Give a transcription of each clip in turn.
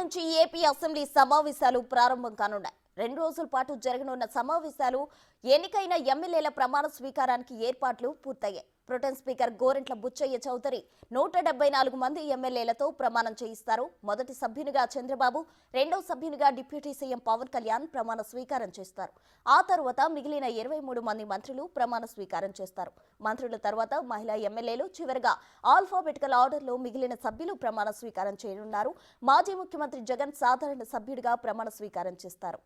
నుంచి AP assembly సమావేశాలు ప్రారంభం కానున్నాయి. 2 రోజుల పాటు జరగనున్న సమావేశాలు ఎన్నికైన ఎమ్మెల్యేల ప్రమాణ స్వీకారానికి ఏర్పాట్లు పూర్తయ్యాయి. ప్రొటెం స్పీకర్ గోరంట్ల బుచ్చయ్య చౌదరి 174 మంది ఎమ్మెల్యేలతో ప్రమాణం చేయిస్తారు. మొదటి సభ్యునిగా చంద్రబాబు, రెండో సభ్యునిగా డిప్యూటీ సీఎం పవన్ కళ్యాణ్ ప్రమాణ స్వీకారం చేస్తారు. ఆ తర్వాత మిగిలిన 23 మంది మంత్రులు ప్రమాణ స్వీకారం చేస్తారు. మంత్రుల తర్వాత మహిళా ఎమ్మెల్యేలు, చివరిగా ఆల్ఫాబెటికల్ ఆర్డర్లో మిగిలిన సభ్యులు ప్రమాణ స్వీకారం చేయనున్నారు. మాజీ ముఖ్యమంత్రి జగన్ సాధారణ సభ్యుడిగా ప్రమాణ స్వీకారం చేస్తారు.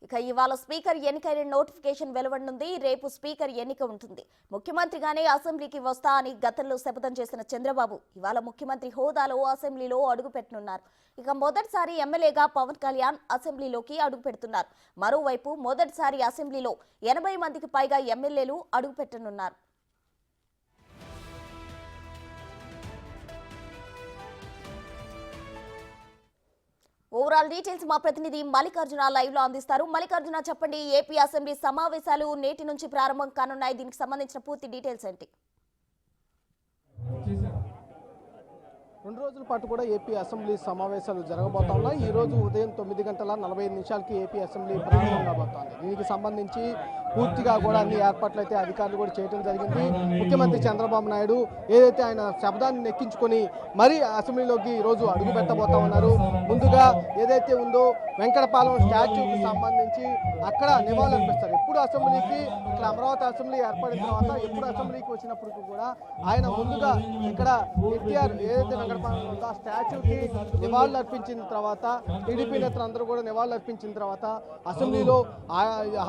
ఇక ఇవాళ స్పీకర్ ఎన్నికైన నోటిఫికేషన్ వెలువడనుంది. రేపు స్పీకర్ ఎన్నిక ఉంటుంది. ముఖ్యమంత్రిగానే అసెంబ్లీకి వస్తా అని గతంలో శపథం చేసిన చంద్రబాబు ఇవాళ ముఖ్యమంత్రి హోదాలో అసెంబ్లీలో అడుగుపెట్టనున్నారు. ఇక మొదటిసారి ఎమ్మెల్యేగా పవన్ కళ్యాణ్ అసెంబ్లీలోకి అడుగుపెడుతున్నారు. మరోవైపు మొదటిసారి అసెంబ్లీలో 80 మందికి పైగా ఎమ్మెల్యేలు అడుగుపెట్టనున్నారు. ఓవరాల్ డీటెయిల్స్ మా ప్రతినిధి మల్లికార్జున లైవ్ లో అందిస్తారు. మల్లికార్జున, చెప్పండి, ఏపీ అసెంబ్లీ సమావేశాలు నేటి నుంచి ప్రారంభం కానున్నాయి. దీనికి సంబంధించిన పూర్తి డీటెయిల్స్ ఏంటి? 2 రోజుల పాటు కూడా ఏపీ అసెంబ్లీ సమావేశాలు జరగబోతా ఉన్నాయి. ఈ రోజు ఉదయం 9:45 ఏపీ అసెంబ్లీ ప్రారంభం కాబోతోంది. దీనికి సంబంధించి పూర్తిగా కూడా అన్ని ఏర్పాట్లు అయితే అధికారులు కూడా చేయడం జరిగింది. ముఖ్యమంత్రి చంద్రబాబు నాయుడు ఏదైతే ఆయన శబ్దాన్ని నెక్కించుకొని మరీ అసెంబ్లీలోకి ఈరోజు అడుగు పెట్టబోతా ఉన్నారు. ముందుగా ఏదైతే ఉందో వెంకటపాలెం స్టాచ్యూకి సంబంధించి అక్కడ నివాళులు అర్పిస్తారు. ఎప్పుడు అసెంబ్లీకి ఇక్కడ అమరావతి అసెంబ్లీ ఏర్పడిన తర్వాత ఎప్పుడు అసెంబ్లీకి వచ్చినప్పటికీ కూడా ఆయన ముందుగా ఇక్కడ ఎన్టీఆర్ ఏదైతే వెంకటపాలెం ఉందో ఆ స్టాచ్యూకి నివాళులు అర్పించిన తర్వాత టీడీపీ నేతలందరూ కూడా నివాళులు అర్పించిన తర్వాత అసెంబ్లీలో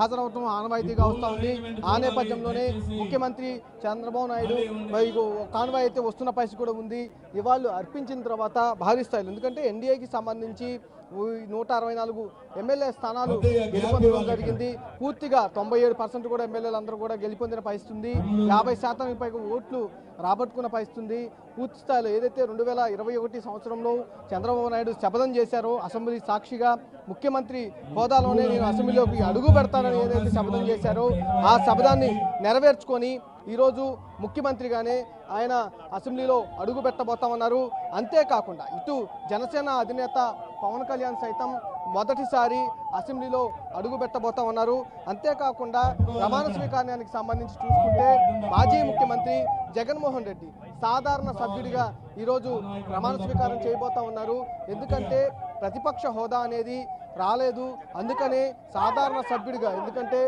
హాజరవటం ఆనవాయితీగా వస్తూ ఉంది. ఆ నేపథ్యంలోనే ముఖ్యమంత్రి చంద్రబాబు నాయుడు కాన్వాయ్ అయితే వస్తున్న పరిస్థితి కూడా ఉంది. నివాళులు అర్పించిన తర్వాత భారీ స్థాయిలో, ఎందుకంటే ఎన్డీఏకి సంబంధించి 164 ఎమ్మెల్యే స్థానాలు గెలుపొందడం జరిగింది. పూర్తిగా 97% కూడా ఎమ్మెల్యేలు అందరూ కూడా గెలుపొందిన పరిస్థితి ఉంది. 50% పైగా ఓట్లు రాబట్టుకున్న పరిస్థితి ఉంది. పూర్తి స్థాయిలో ఏదైతే 2021 సంవత్సరంలో చంద్రబాబు నాయుడు శపథం చేశారో అసెంబ్లీ సాక్షిగా ముఖ్యమంత్రి హోదాలోనే నేను అసెంబ్లీలోకి అడుగు పెడతానని ఏదైతే శపథం చేశారో ఆ శపథాన్ని నెరవేర్చుకొని ఈరోజు ముఖ్యమంత్రిగానే ఆయన అసెంబ్లీలో అడుగు పెట్టబోతామన్నారు. అంతేకాకుండా ఇటు జనసేన అధినేత పవన్ కళ్యాణ్ సైతం మొదటిసారి అసెంబ్లీలో అడుగు పెట్టబోతామన్నారు. అంతేకాకుండా ప్రమాణ స్వీకారానికి సంబంధించి చూసుకుంటే మాజీ ముఖ్యమంత్రి జగన్మోహన్ రెడ్డి సాధారణ సభ్యుడిగా ఈరోజు ప్రమాణ స్వీకారం చేయబోతా ఉన్నారు. ఎందుకంటే ప్రతిపక్ష హోదా అనేది రాలేదు, అందుకనే సాధారణ సభ్యుడిగా, ఎందుకంటే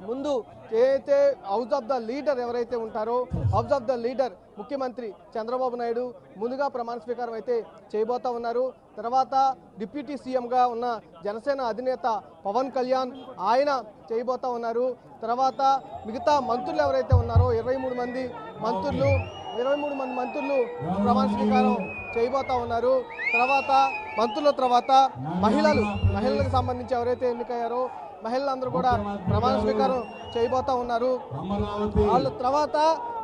ముందు ఏదైతే హౌస్ ఆఫ్ ద లీడర్ ఎవరైతే ఉంటారో హౌస్ ఆఫ్ ద లీడర్ ముఖ్యమంత్రి చంద్రబాబు నాయుడు ముందుగా ప్రమాణ స్వీకారం అయితే చేయబోతా ఉన్నారు. తర్వాత డిప్యూటీ సీఎంగా ఉన్న జనసేన అధినేత పవన్ కళ్యాణ్ ఆయన చేయబోతా ఉన్నారు. తర్వాత మిగతా మంత్రులు ఎవరైతే ఉన్నారో 23 మంది మంత్రులు ప్రమాణ స్వీకారం చేయబోతా ఉన్నారు. తర్వాత మంత్రుల తర్వాత మహిళలకు సంబంధించి ఎవరైతే ఎన్నికయ్యారో మహిళలందరూ కూడా ప్రమాణ స్వీకారం చేయబోతా ఉన్నారు. వాళ్ళ తర్వాత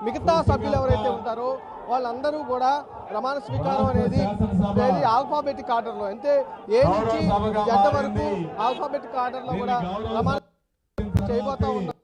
మిగతా సభ్యులు ఎవరైతే ఉంటారో వాళ్ళందరూ కూడా ప్రమాణ స్వీకారం అనేది ఆల్ఫాబెటిక్ ఆర్డర్లో, అంటే ఏ నుంచి జడ్డ వరకు ఆల్ఫాబెటిక్ ఆర్డర్లో కూడా ప్రమాణ చేయబోతా ఉన్నారు.